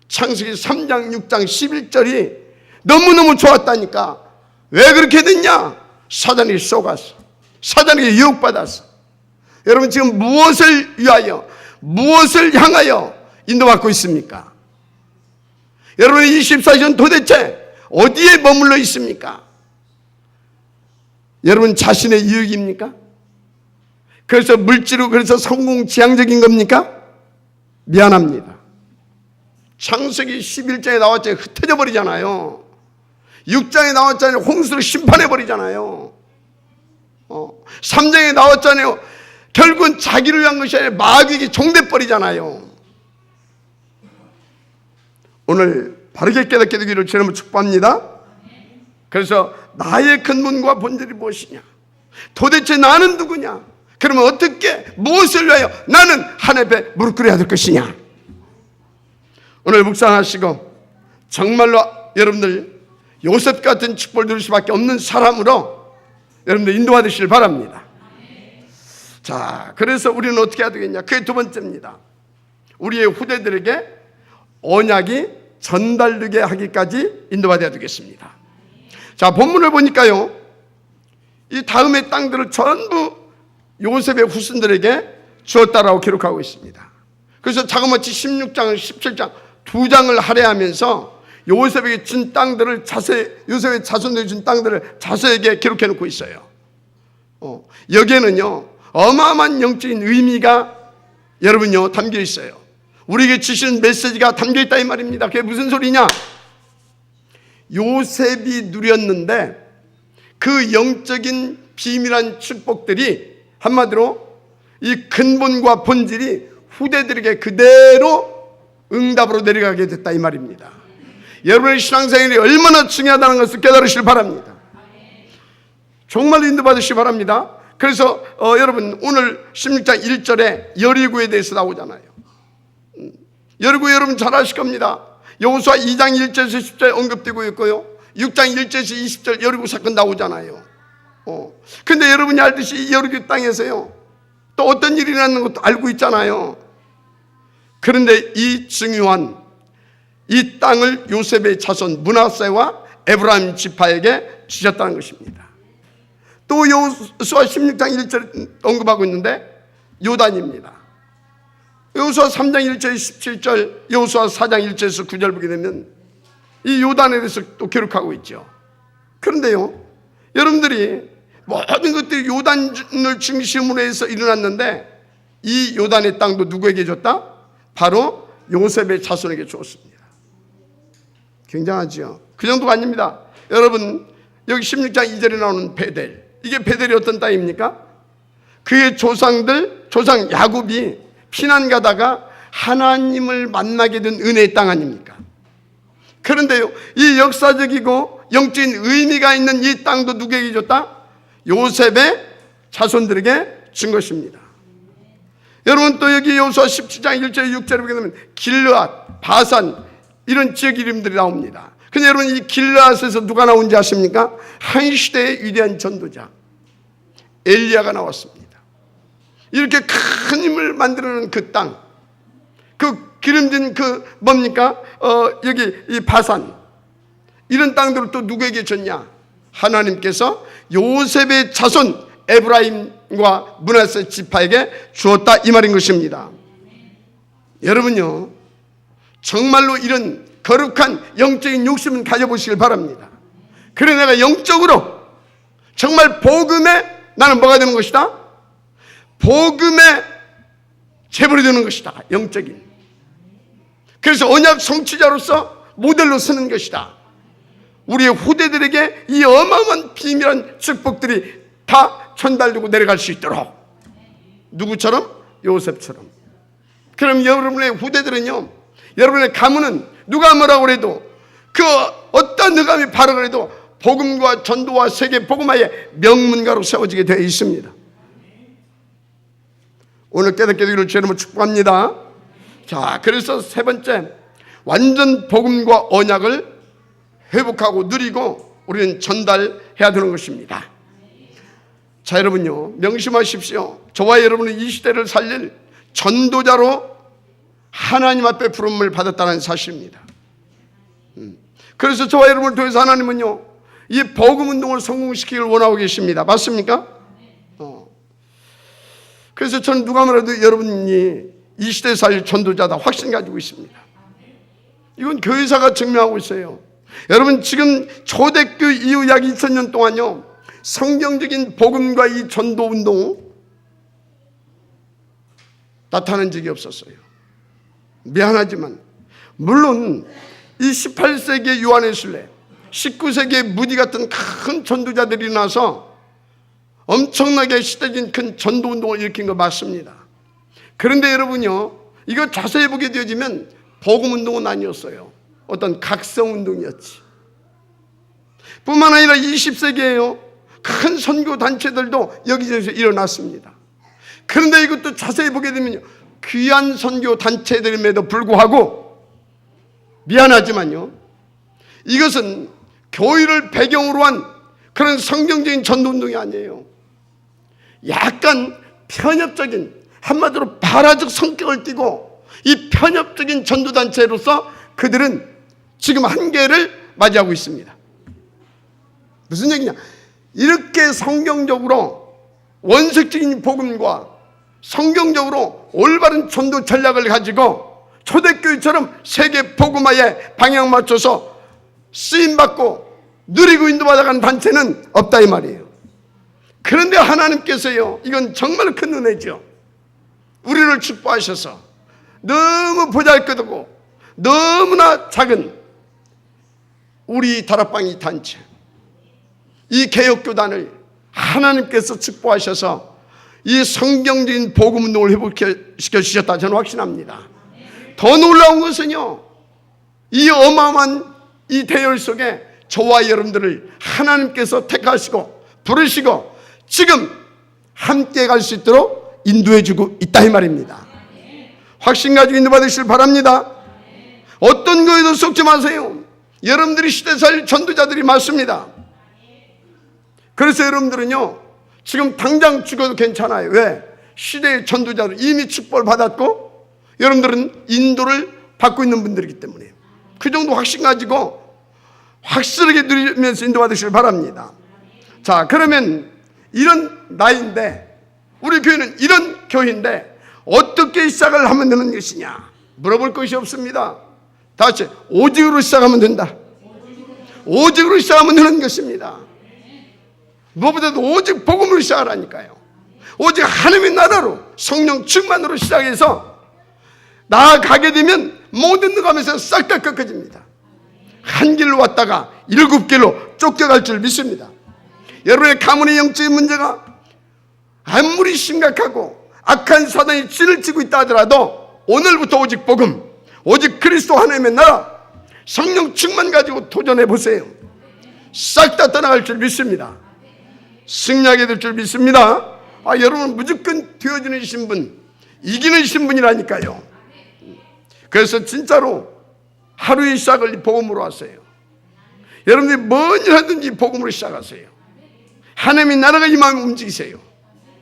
S1: 창세기 3장 6장 11절이 너무너무 좋았다니까. 왜 그렇게 됐냐? 사단이 속았어. 사단에게 유혹받았어. 여러분 지금 무엇을 위하여, 무엇을 향하여 인도받고 있습니까? 여러분의 24시간 도대체 어디에 머물러 있습니까? 여러분 자신의 이익입니까? 그래서 물질로 그래서 성공지향적인 겁니까? 미안합니다. 창세기 11장에 나왔잖아요. 흩어져 버리잖아요. 6장에 나왔잖아요. 홍수로 심판해 버리잖아요. 3장에 나왔잖아요. 결국은 자기를 위한 것이 아니라 마귀에게 종돼 버리잖아요. 오늘 바르게 깨닫게 되기를 주님을 축복합니다. 그래서 나의 근본과 본질이 무엇이냐? 도대체 나는 누구냐? 그러면 어떻게, 무엇을 위하여 나는 하나님의 무릎 꿇어야 될 것이냐? 오늘 묵상하시고 정말로 여러분들 요셉 같은 축복을 누릴 수밖에 없는 사람으로 여러분들 인도받으시길 바랍니다. 자, 그래서 우리는 어떻게 해야 되겠냐? 그게 두 번째입니다. 우리의 후대들에게 언약이 전달되게 하기까지 인도받아야 되겠습니다. 자, 본문을 보니까요, 이 다음의 땅들을 전부 요셉의 후손들에게 주었다라고 기록하고 있습니다. 그래서 자그마치 16장, 17장 두 장을 할애하면서 요셉에게 준 땅들을 자세히, 요셉의 자손들에게 준 땅들을 자세하게 기록해 놓고 있어요. 여기에는요 어마어마한 영적인 의미가 여러분요 담겨 있어요. 우리에게 주시는 메시지가 담겨 있다 이 말입니다. 그게 무슨 소리냐? 요셉이 누렸는데 그 영적인 비밀한 축복들이 한마디로 이 근본과 본질이 후대들에게 그대로 응답으로 내려가게 됐다 이 말입니다. 여러분의 신앙생활이 얼마나 중요하다는 것을 깨달으시길 바랍니다. 정말 인도받으시기 바랍니다. 그래서 여러분 오늘 16장 1절에 여리고에 대해서 나오잖아요. 여리고 여러분 잘 아실 겁니다. 여호수아 2장 1절에서 10절 언급되고 있고요, 6장 1절에서 20절 여리고 사건 나오잖아요. 근데 여러분이 알듯이 이 여리고 땅에서요 또 어떤 일이 일어나는 것도 알고 있잖아요. 그런데 이 중요한 이 땅을 요셉의 자손 므낫세와 에브라임 지파에게 주셨다는 것입니다. 또 여호수아 16장 1절 언급하고 있는데 요단입니다. 여호수아 3장 1절 17절, 여호수아 4장 1절에서 9절 보게 되면 이 요단에 대해서 또 기록하고 있죠. 그런데요, 여러분들이 모든 것들이 요단을 중심으로 해서 일어났는데 이 요단의 땅도 누구에게 줬다? 바로 요셉의 자손에게 주었습니다. 굉장하죠. 그 정도가 아닙니다. 여러분, 여기 16장 2절에 나오는 베델, 이게 베델이 어떤 땅입니까? 그의 조상들, 조상 야곱이 피난 가다가 하나님을 만나게 된 은혜의 땅 아닙니까? 그런데요, 이 역사적이고 영적인 의미가 있는 이 땅도 누구에게 줬다? 요셉의 자손들에게 준 것입니다. 여러분, 또 여기 여호수아 17장 1절 6절에 보게 되면 길르앗, 바산 이런 지역 이름들이 나옵니다. 근데 여러분, 이 길르앗에서 누가 나온지 아십니까? 한 시대의 위대한 전도자 엘리야가 나왔습니다. 이렇게 큰 힘을 만들어내는 그 땅, 그 기름진 그 뭡니까? 여기 이 바산 이런 땅들을 또 누구에게 줬냐? 하나님께서 요셉의 자손 에브라임과 므낫세 지파에게 주었다, 이 말인 것입니다. 여러분요, 정말로 이런 거룩한 영적인 욕심을 가져보시길 바랍니다. 그래 내가 영적으로 정말 복음에 나는 뭐가 되는 것이다? 복음의 재벌이 되는 것이다. 영적인. 그래서 언약 성취자로서 모델로 서는 것이다. 우리의 후대들에게 이 어마어마한 비밀한 축복들이 다 전달되고 내려갈 수 있도록. 누구처럼? 요셉처럼. 그럼 여러분의 후대들은요, 여러분의 가문은 누가 뭐라고 해도, 그 어떤 흑암이 바라고 해도 복음과 전도와 세계 복음화의 명문가로 세워지게 되어 있습니다. 오늘 깨닫게 되기를 주님으로 축복합니다. 자, 그래서 세 번째, 완전 복음과 언약을 회복하고 누리고 우리는 전달해야 되는 것입니다. 자, 여러분요, 명심하십시오. 저와 여러분은 이 시대를 살릴 전도자로 하나님 앞에 부름을 받았다는 사실입니다. 그래서 저와 여러분을 통해서 하나님은요, 이 복음 운동을 성공시키기를 원하고 계십니다. 맞습니까? 그래서 저는 누가 말해도 여러분이 이 시대에 살릴 전도자다 확신 가지고 있습니다. 이건 교회사가 증명하고 있어요. 여러분, 지금 초대교 이후 약 2000년 동안요, 성경적인 복음과 이 전도 운동 나타난 적이 없었어요. 미안하지만 물론 이 18세기의 요한의 순례, 19세기의 무디 같은 큰 전도자들이 나서 엄청나게 시대적인 큰 전도 운동을 일으킨 거 맞습니다. 그런데 여러분요, 이거 자세히 보게 되어지면 복음 운동은 아니었어요. 어떤 각성 운동이었지. 뿐만 아니라 20세기에요, 큰 선교 단체들도 여기저기서 일어났습니다. 그런데 이것도 자세히 보게 되면요, 귀한 선교 단체들임에도 불구하고 미안하지만요, 이것은 교회를 배경으로 한 그런 성경적인 전도 운동이 아니에요. 약간 편협적인, 한마디로 발화적 성격을 띠고 이 편협적인 전도단체로서 그들은 지금 한계를 맞이하고 있습니다. 무슨 얘기냐? 이렇게 성경적으로 원색적인 복음과 성경적으로 올바른 전도 전략을 가지고 초대교회처럼 세계 복음화에 방향 맞춰서 쓰임받고 누리고 인도받아가는 단체는 없다, 이 말이에요. 그런데 하나님께서요, 이건 정말 큰 은혜죠. 우리를 축복하셔서 너무 보잘것없고 너무나 작은 우리 다락방이 단체, 이 개혁교단을 하나님께서 축복하셔서 이 성경적인 복음 운동을 회복시켜 주셨다, 저는 확신합니다. 더 놀라운 것은요, 이 어마어마한 이 대열 속에 저와 여러분들을 하나님께서 택하시고 부르시고 지금 함께 갈 수 있도록 인도해 주고 있다, 이 말입니다. 확신 가지고 인도받으시길 바랍니다. 어떤 거에도 속지 마세요. 여러분들이 시대 살 전도자들이 많습니다. 그래서 여러분들은요, 지금 당장 죽어도 괜찮아요. 왜? 시대의 전도자들 이미 축복을 받았고 여러분들은 인도를 받고 있는 분들이기 때문에 그 정도 확신 가지고 확실하게 누리면서 인도받으시길 바랍니다. 자, 그러면 이런 나이인데, 우리 교회는 이런 교회인데 어떻게 시작을 하면 되는 것이냐 물어볼 것이 없습니다. 다 같이 오직으로 시작하면 된다. 오직으로 시작하면 되는 것입니다. 무엇보다도 오직 복음으로 시작하라니까요. 오직 하나님의 나라로 성령 충만으로 시작해서 나아가게 되면 모든 느감에서 싹 다 꺾어집니다. 한 길로 왔다가 7길로 쫓겨갈 줄 믿습니다. 여러분의 가문의 영적인 문제가 아무리 심각하고 악한 사단이 진을 치고 있다 하더라도 오늘부터 오직 복음, 오직 그리스도 하나님의 나라, 성령 충만 가지고 도전해 보세요. 싹 다 떠나갈 줄 믿습니다. 승리하게 될 줄 믿습니다. 여러분 무조건 되어지는 신분, 이기는 신분이라니까요. 그래서 진짜로 하루의 시작을 복음으로 하세요. 여러분들이 뭔 일 하든지 복음으로 시작하세요. 하나님의 나라가 임하면 움직이세요.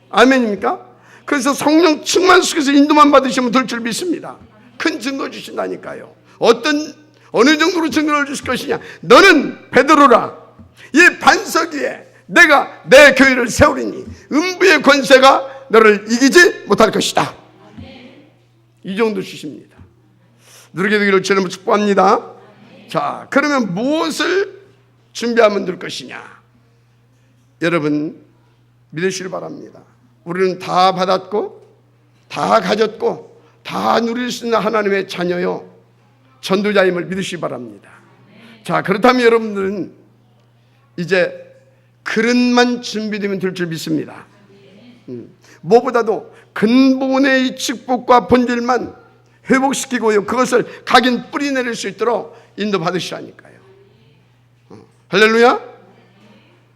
S1: 아멘입니까? 그래서 성령 충만 속에서 인도만 받으시면 될 줄 믿습니다. 큰 증거 주신다니까요. 어느 정도로 증거를 주실 것이냐? 너는 베드로라, 이 반석 위에 내가 내 교회를 세우리니 음부의 권세가 너를 이기지 못할 것이다. 이 정도 주십니다. 누리게 되기를 주님으로 축복합니다. 자, 그러면 무엇을 준비하면 될 것이냐? 여러분 믿으시길 바랍니다. 우리는 다 받았고 다 가졌고 다 누릴 수 있는 하나님의 자녀요, 전도자임을 믿으시기 바랍니다. 자, 그렇다면 여러분들은 이제 그릇만 준비되면 될 줄 믿습니다. 무엇보다도 근본의 이 축복과 본질만 회복시키고요, 그것을 각인 뿌리내릴 수 있도록 인도받으시라니까요. 할렐루야.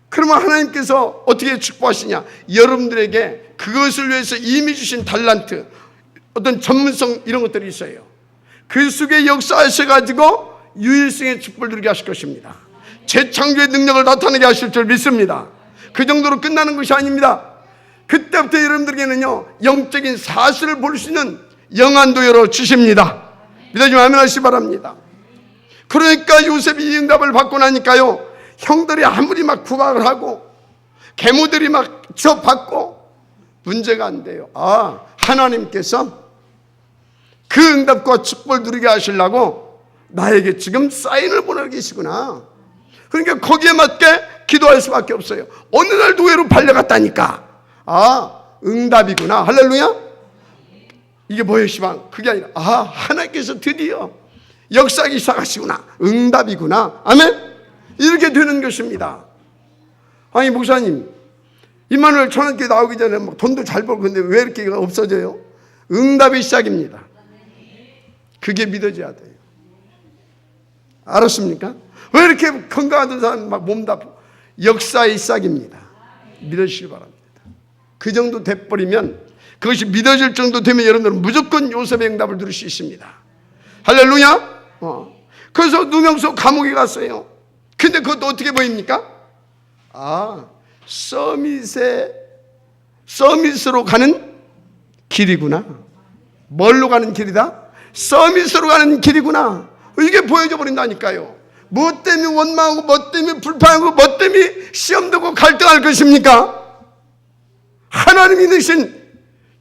S1: 그러면 하나님께서 어떻게 축복하시냐? 여러분들에게 그것을 위해서 이미 주신 달란트, 어떤 전문성, 이런 것들이 있어요. 그 속에 역사하셔가지고 유일성의 축복을 누리게 하실 것입니다. 재창조의 능력을 나타내게 하실 줄 믿습니다. 그 정도로 끝나는 것이 아닙니다. 그때부터 여러분들에게는요, 영적인 사실을 볼 수 있는 영안도 열어 주십니다. 믿어주면 아멘 하시기 바랍니다. 그러니까 요셉이 이 응답을 받고 나니까요, 형들이 아무리 막 구박을 하고 계모들이 막 저 받고 문제가 안 돼요. 하나님께서 그 응답과 축복을 누리게 하시려고 나에게 지금 사인을 보내고 계시구나. 그러니까 거기에 맞게 기도할 수밖에 없어요. 어느 날 노예로 팔려갔다니까. 응답이구나. 할렐루야. 이게 뭐예요, 시방? 그게 아니라 하나님께서 드디어 역사하기 시작하시구나. 응답이구나. 아멘. 이렇게 되는 것입니다. 아니 목사님, 임마누엘 천안교회 나오기 전에 막 돈도 잘 벌고 근데 왜 이렇게 없어져요? 응답의 시작입니다. 그게 믿어져야 돼요. 알았습니까? 왜 이렇게 건강하던 사람 막 몸다 역사의 시작입니다. 믿으시기 바랍니다. 그 정도 돼버리면, 그것이 믿어질 정도 되면 여러분들은 무조건 요셉의 응답을 누릴 수 있습니다. 할렐루야. 그래서 누명소 감옥에 갔어요. 근데 그것도 어떻게 보입니까? 서밋으로 가는 길이구나. 뭘로 가는 길이다? 서밋으로 가는 길이구나. 이게 보여져 버린다니까요. 무엇 때문에 원망하고, 무엇 때문에 불평하고, 무엇 때문에 시험되고 갈등할 것입니까? 하나님이 넣으신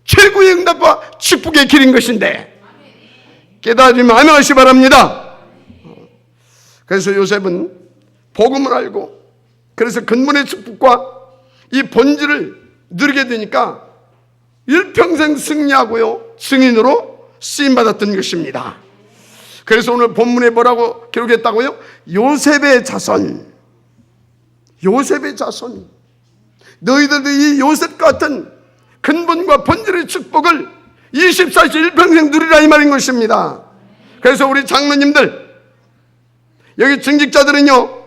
S1: 최고의 응답과 축복의 길인 것인데 깨달으면 아멘 하시기 바랍니다. 그래서 요셉은 복음을 알고, 그래서 근본의 축복과 이 본질을 누리게 되니까 일평생 승리하고요, 증인으로 쓰임받았던 것입니다. 그래서 오늘 본문에 뭐라고 기록했다고요? 요셉의 자손. 요셉의 자손. 너희들도 이 요셉 같은 근본과 본질의 축복을 24시 일평생 누리라, 이 말인 것입니다. 그래서 우리 장로님들, 여기 증직자들은요,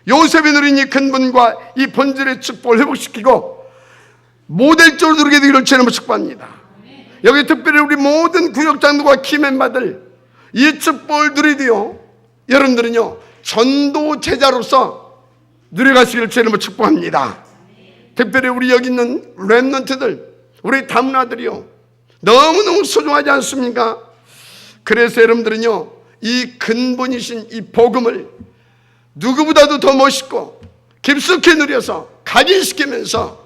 S1: 요셉이 누린 이 근본과 이 본질의 축복을 회복시키고 모델적으로 누리게 되기를 주님으로 축복합니다. 여기 특별히 우리 모든 구역장들과 키멤버들 이 축복을 누리디요, 여러분들은요 전도 제자로서 누려가시기를 주님으로 축복합니다. 특별히 우리 여기 있는 렘넌트들, 우리 다문화들이요, 너무너무 소중하지 않습니까? 그래서 여러분들은요 이 근본이신 이 복음을 누구보다도 더 멋있고 깊숙이 누려서 각인시키면서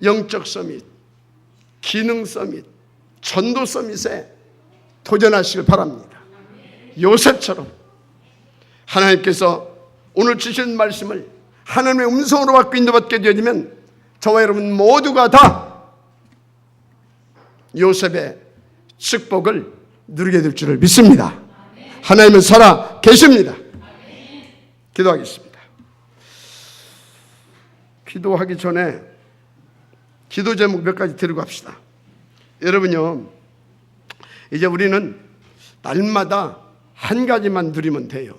S1: 영적 서밋, 기능 서밋, 전도 서밋에 도전하시길 바랍니다. 요셉처럼 하나님께서 오늘 주신 말씀을 하나님의 음성으로 받고 인도받게 되어지면 저와 여러분 모두가 다 요셉의 축복을 누리게 될 줄을 믿습니다. 하나님은 살아 계십니다. 기도하겠습니다. 기도하기 전에 기도 제목 몇 가지 드리고 합시다. 여러분요, 이제 우리는 날마다 한 가지만 누리면 돼요.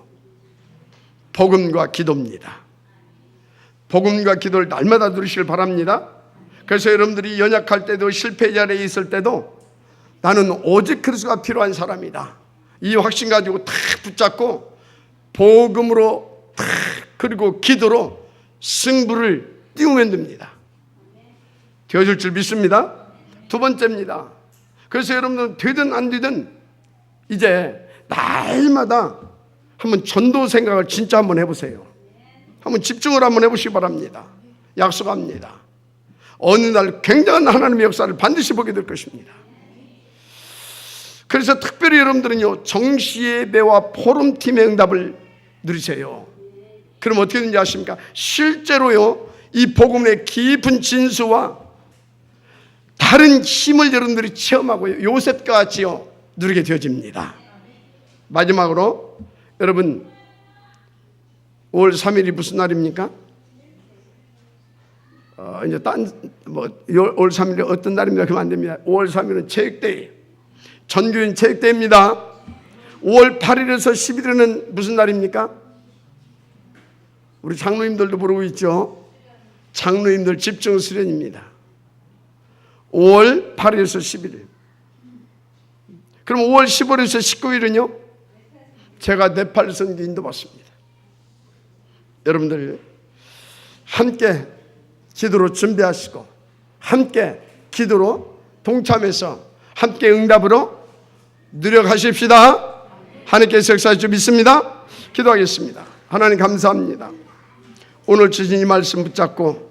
S1: 복음과 기도입니다. 복음과 기도를 날마다 누리시길 바랍니다. 그래서 여러분들이 연약할 때도 실패 자리에 있을 때도 나는 오직 그리스도가 필요한 사람이다, 이 확신 가지고 탁 붙잡고 복음으로 탁 그리고 기도로 승부를 띄우면 됩니다. 되어질 줄 믿습니다. 두 번째입니다. 그래서 여러분들은 되든 안 되든 이제 날마다 한번 전도 생각을 진짜 한번 해보세요. 한번 집중을 한번 해보시기 바랍니다. 약속합니다. 어느 날 굉장한 하나님의 역사를 반드시 보게 될 것입니다. 그래서 특별히 여러분들은요, 정시예배와 포럼팀의 응답을 누리세요. 그럼 어떻게 되는지 아십니까? 실제로요, 이 복음의 깊은 진수와 다른 힘을 여러분들이 체험하고 요셉과 같이요 누리게 되어집니다. 마지막으로 여러분, 5월 3일이 무슨 날입니까? 이제 5월 3일이 어떤 날입니까? 그러면 안 됩니다. 5월 3일은 체육데이, 전교인 체육대회입니다. 5월 8일에서 11일은 무슨 날입니까? 우리 장로님들도 부르고 있죠. 장로님들 집중 수련입니다. 5월 8일에서 11일. 그럼 5월 15일에서 19일은요? 제가 네팔 선교 인도받습니다. 여러분들 함께 기도로 준비하시고 함께 기도로 동참해서 함께 응답으로 누려가십시다. 하나님께서 역사할 줄 믿습니다. 기도하겠습니다. 하나님 감사합니다. 오늘 주신 이 말씀 붙잡고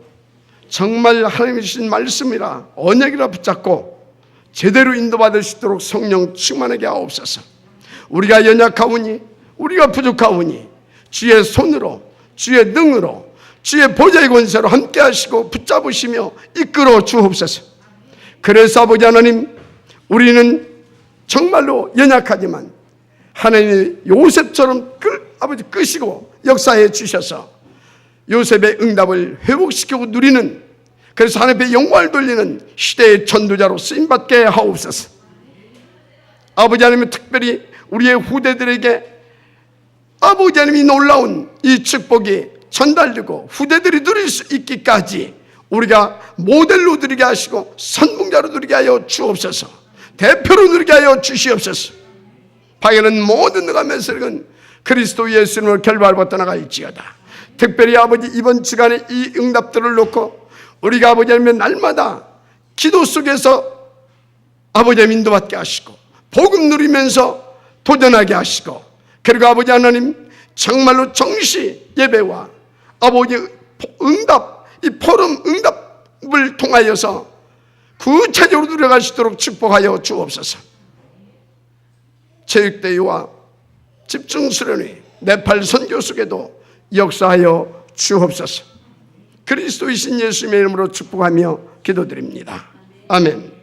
S1: 정말 하나님이 주신 말씀이라 언약이라 붙잡고 제대로 인도받을 수 있도록 성령 충만하게 하옵소서. 우리가 연약하오니 우리가 부족하오니 주의 손으로 주의 능으로 주의 보좌의 권세로 함께 하시고 붙잡으시며 이끌어 주옵소서. 그래서 아버지 하나님, 우리는 정말로 연약하지만 하나님이 요셉처럼 아버지 끄시고 역사해 주셔서 요셉의 응답을 회복시키고 누리는, 그래서 하나님의 영광을 돌리는 시대의 전도자로 쓰임받게 하옵소서. 아버지 하나님, 특별히 우리의 후대들에게 아버지 하나님이 놀라운 이 축복이 전달되고 후대들이 누릴 수 있기까지 우리가 모델로 누리게 하시고 선봉자로 누리게 하여 주옵소서. 대표로 누리게 하여 주시옵소서. 방해는 모든 너가 면세력은 그리스도 예수님을 결발받아 나갈지어다. 특별히 아버지, 이번 주간에 이 응답들을 놓고 우리가 아버지 하나님 날마다 기도 속에서 아버지 하나님 인도받게 하시고 복음 누리면서 도전하게 하시고, 그리고 아버지 하나님 정말로 정시 예배와 아버지 응답, 이 포럼 응답을 통하여서 구체적으로 누려갈 수 있도록 축복하여 주옵소서. 체육대회와 집중수련회, 네팔 선교 속에도 역사하여 주옵소서. 그리스도이신 예수님의 이름으로 축복하며 기도드립니다. 아멘.